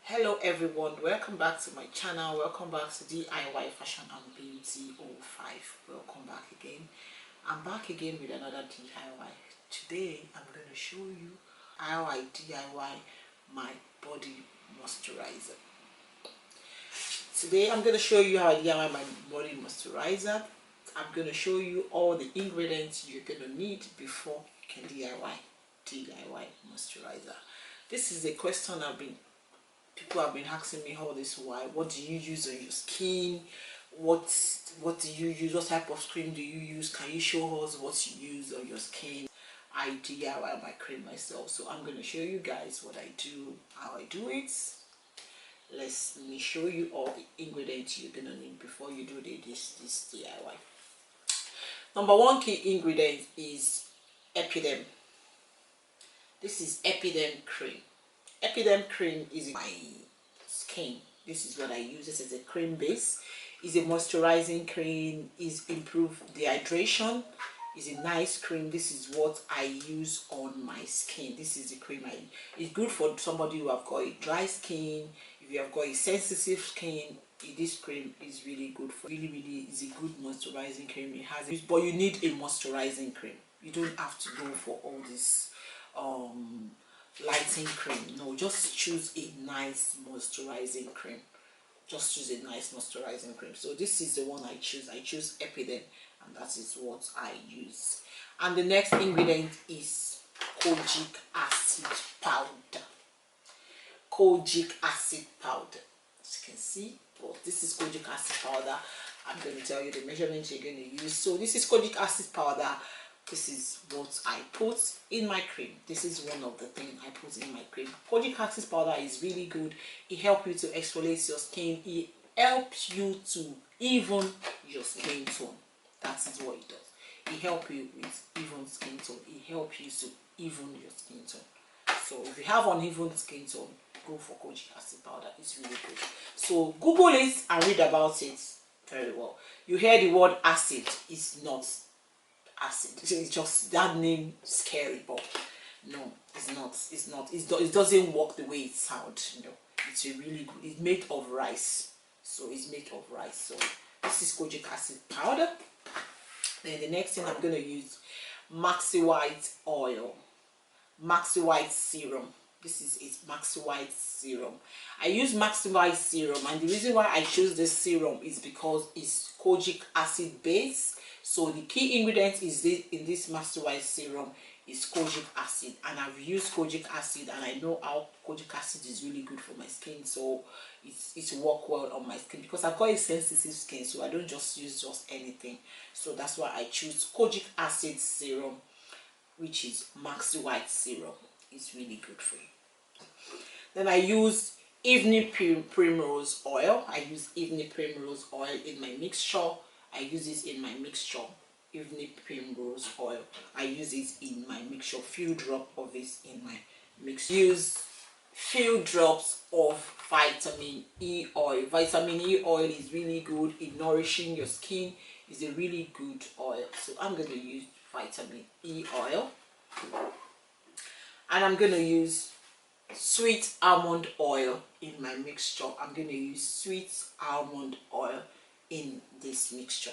Hello everyone, welcome back to my channel. Welcome back to DIY Fashion and Beauty 05. Welcome back again. I'm back again with another DIY. Today I'm going to show you how I DIY my body moisturizer. Today I'm going to show you how I DIY my body moisturizer. I'm going to show you all the ingredients you're going to need before you can DIY moisturizer. This is a question people have been asking me all this while. What do you use on your skin? What do you use? What type of cream do you use? Can you show us what you use on your skin? I DIY my cream myself, so I'm going to show you guys what I do, how I do it. Let me show you all the ingredients you're going to need before you do this DIY. Number one key ingredient is Epidem. This is Epidem cream. Epidem cream is my skin. This is what I use. This is a cream base. It's a moisturizing cream. It's improved the hydration. It's a nice cream. This is what I use on my skin. This is the cream it's good for somebody who have got a dry skin. If you have got a sensitive skin, this cream is really good for. Really is a good moisturizing cream. It has, but you need a moisturizing cream. You don't have to go for all this lightening cream. No, just choose a nice moisturizing cream. Just choose a nice moisturizing cream. So this is the one I choose. I choose Epidem, and that is what I use. And the next ingredient is kojic acid powder. Kojic acid powder. As you can see, well, this is kojic acid powder. I'm going to tell you the measurements you're going to use. So this is kojic acid powder. This is what I put in my cream. This is one of the things I put in my cream. Kojic acid powder is really good. It helps you to exfoliate your skin. It helps you to even your skin tone. That is what it does. It helps you with even skin tone. It helps you to even your skin tone. So if you have uneven skin tone, go for kojic acid powder. It's really good. So Google it and read about it very well. You hear the word acid. It's not acid. It's just that name scary, but no, it's not. It doesn't work the way it sounds. You know, it's a really good. It's made of rice, so it's made of rice. So this is kojic acid powder. Then the next thing I'm gonna use maxi white oil, maxi white serum. This is maxi white serum. I use maxi white serum, and the reason why I chose this serum is because it's kojic acid base. So the key ingredient is in this maxi white serum is kojic acid, and I've used kojic acid, and I know how kojic acid is really good for my skin. So it's work well on my skin because I've got a sensitive skin, so I don't just use just anything. So that's why I choose kojic acid serum, which is maxi white serum. It's really good for you. Then I use evening primrose oil. I use evening primrose oil in my mixture. I use this in my mixture. Evening primrose oil. I use it in my mixture. Few drops of this in my mixture. Use few drops of vitamin E oil. Vitamin E oil is really good in nourishing your skin. It's a really good oil. So I'm going to use vitamin E oil. And I'm going to use sweet almond oil in my mixture. I'm going to use sweet almond oil in this mixture.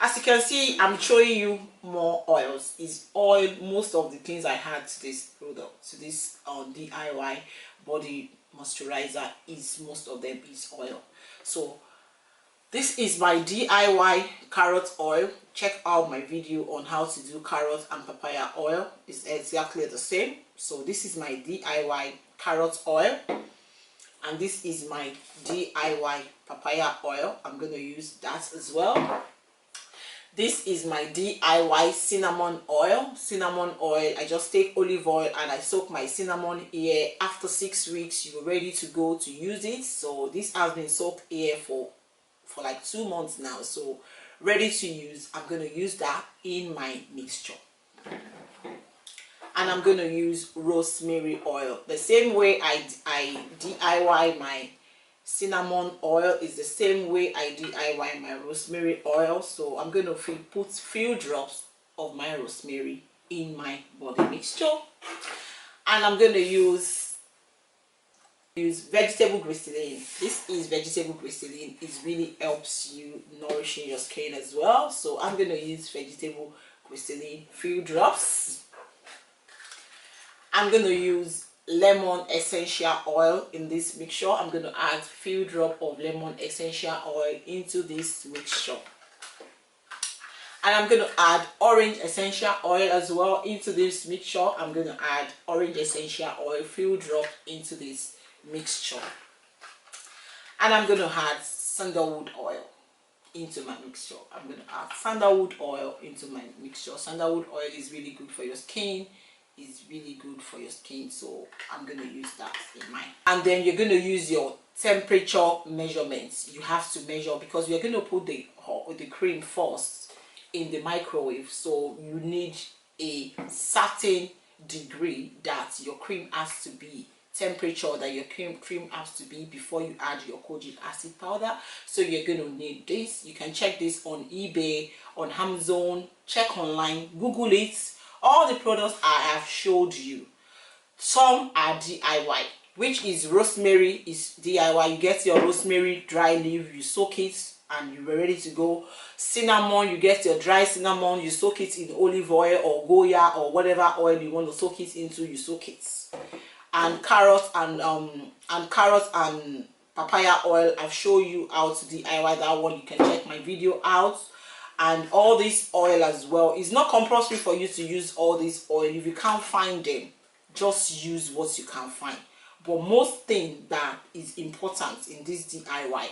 As you can see, I'm showing you more oils. Is oil. Most of the things I had to this product, to this DIY body moisturizer, is most of them is oil. So this is my DIY carrot oil. Check out my video on how to do carrot and papaya oil. It's exactly the same. So this is my DIY carrot oil, and this is my DIY papaya oil. I'm going to use that as well. This is my DIY cinnamon oil. Cinnamon oil, I just take olive oil and I soak my cinnamon here. After 6 weeks, you're ready to go to use it. So this has been soaked here for like 2 months now, so ready to use. I'm going to use that in my mixture. And I'm going to use rosemary oil. The same way I DIY my cinnamon oil is the same way I DIY my rosemary oil. So I'm going to put few drops of my rosemary in my body mixture, and I'm going to use Use vegetable glycerine. This is vegetable glycerine. It really helps you nourishing your skin as well. So I'm going to use vegetable glycerine, few drops. I'm going to use lemon essential oil in this mixture. I'm going to add few drop of lemon essential oil into this mixture. And I'm going to add orange essential oil as well into this mixture. I'm going to add orange essential oil, few drop into this mixture. And I'm going to add sandalwood oil into my mixture. I'm going to add sandalwood oil into my mixture. Sandalwood oil is really good for your skin. It's really good for your skin, so I'm going to use that in mine. And then you're going to use your temperature measurements. You have to measure because you're going to put the cream first in the microwave, so you need a certain degree that your cream has to be, temperature that your cream has to be before you add your kojic acid powder. So you're going to need this. You can check this on eBay, on Amazon, check online, Google it. All the products I have showed you, some are DIY, which is rosemary is DIY. You get your rosemary dry leaf, you soak it and you're ready to go. Cinnamon, you get your dry cinnamon, you soak it in olive oil or goya or whatever oil you want to soak it into, you soak it. And carrots and papaya oil, I've shown you how to DIY that one. You can check my video out. And all this oil as well. It's not compulsory for you to use all this oil. If you can't find them, just use what you can find. But most thing that is important in this DIY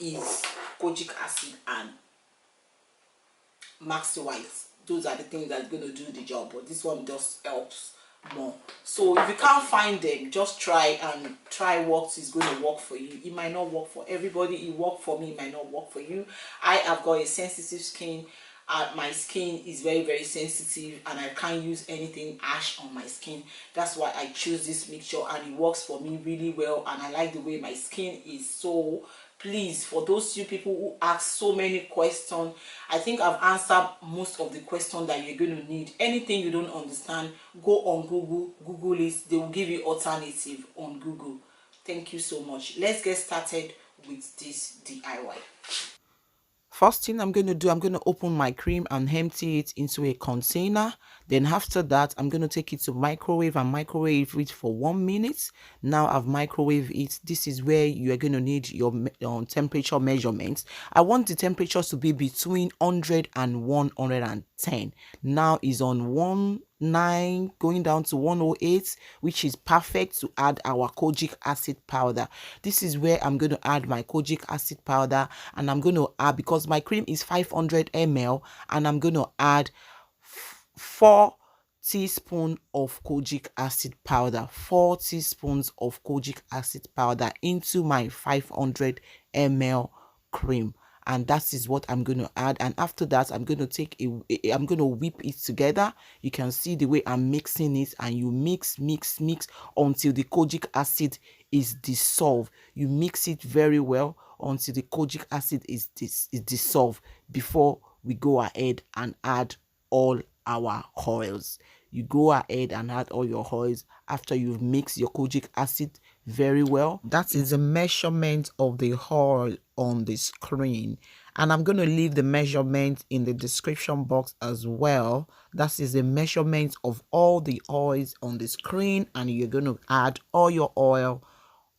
is kojic acid and maxi white. Those are the things that's going to do the job, but this one just helps more. So if you can't find them, just try what is going to work for you. It might not work for everybody. It worked for me, it might not work for you. I have got a sensitive skin. My skin is very, very sensitive and I can't use anything harsh on my skin. That's why I choose this mixture and it works for me really well, and I like the way my skin is. So please, for those few people who ask so many questions, I think I've answered most of the questions that you're going to need. Anything you don't understand, go on Google it. They will give you alternative on Google. Thank you so much. Let's get started with this DIY. First thing I'm going to do, I'm going to open my cream and empty it into a container. Then after that, I'm going to take it to microwave and microwave it for 1 minute. Now I've microwaved it. This is where you are going to need your temperature measurements. I want the temperature to be between 100 and 110. Now is on 19 going down to 108, which is perfect to add our kojic acid powder. This is where I'm going to add my kojic acid powder, and I'm going to add, because my cream is 500 ml, and I'm going to add 4 teaspoons of kojic acid powder, 4 teaspoons of kojic acid powder into my 500 ml cream. And that is what I'm going to add. And after that, I'm going to I'm going to whip it together. You can see the way I'm mixing it, and you mix until the kojic acid is dissolved. You mix it very well until the kojic acid is dissolved before we go ahead and add all our oils. You go ahead and add all your oils after you've mixed your kojic acid very well. That is the measurement of the oil on the screen, and I'm going to leave the measurement in the description box as well. That is the measurement of all the oils on the screen, and you're going to add all your oil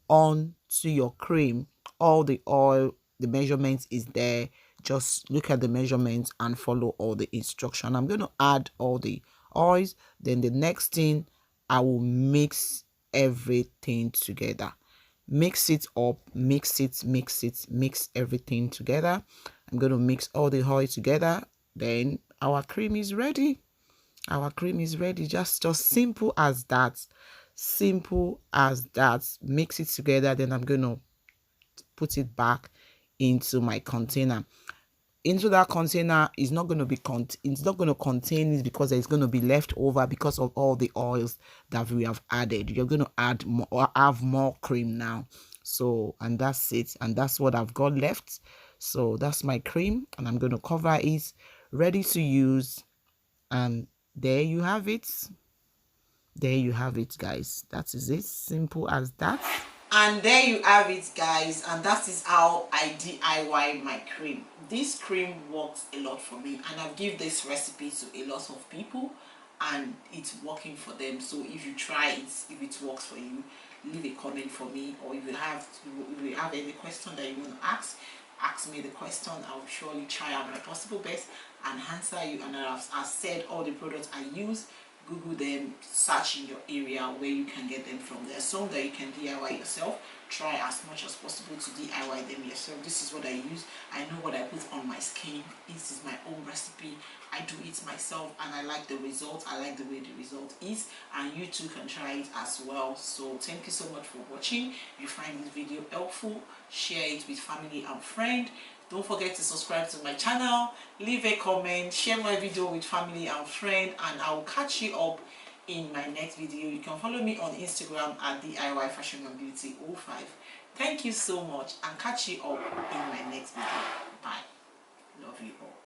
onto your cream. All the oil, the measurement is there. Just look at the measurements and follow all the instruction. I'm going to add all the oils. Then the next thing, I will mix everything together. Mix it up, mix everything together. I'm going to mix all the oil together. Then our cream is ready. Our cream is ready. Just simple as that. Simple as that. Mix it together. Then I'm going to put it back into my container. Into that container is not going to be it's not going to contain it, because it's going to be left over because of all the oils that we have added. You're going to add more, or have more cream now. So, and that's it, and that's what I've got left. So that's my cream, and I'm going to cover it, ready to use. And there you have it. There you have it, guys. That is it. Simple as that. And there you have it, guys, and that is how I DIY my cream. This cream works a lot for me, and I've given this recipe to a lot of people and it's working for them. So if you try it, if it works for you, leave a comment for me, or if you have any question that you want to ask me the question. I'll surely try out my possible best and answer you. And I've said all the products I use, Google them, search in your area where you can get them from. There are some that you can DIY yourself. Try as much as possible to DIY them yourself. This is what I use. I know what I put on my skin. This is my own recipe. I do it myself and I like the result. I like the way the result is, and you too can try it as well. So thank you so much for watching. If you find this video helpful, share it with family and friend. Don't forget to subscribe to my channel, leave a comment, share my video with family and friend, and I will catch you up in my next video. You can follow me on Instagram at DIY Fashion and Beauty 05. Thank you so much, and catch you up in my next video.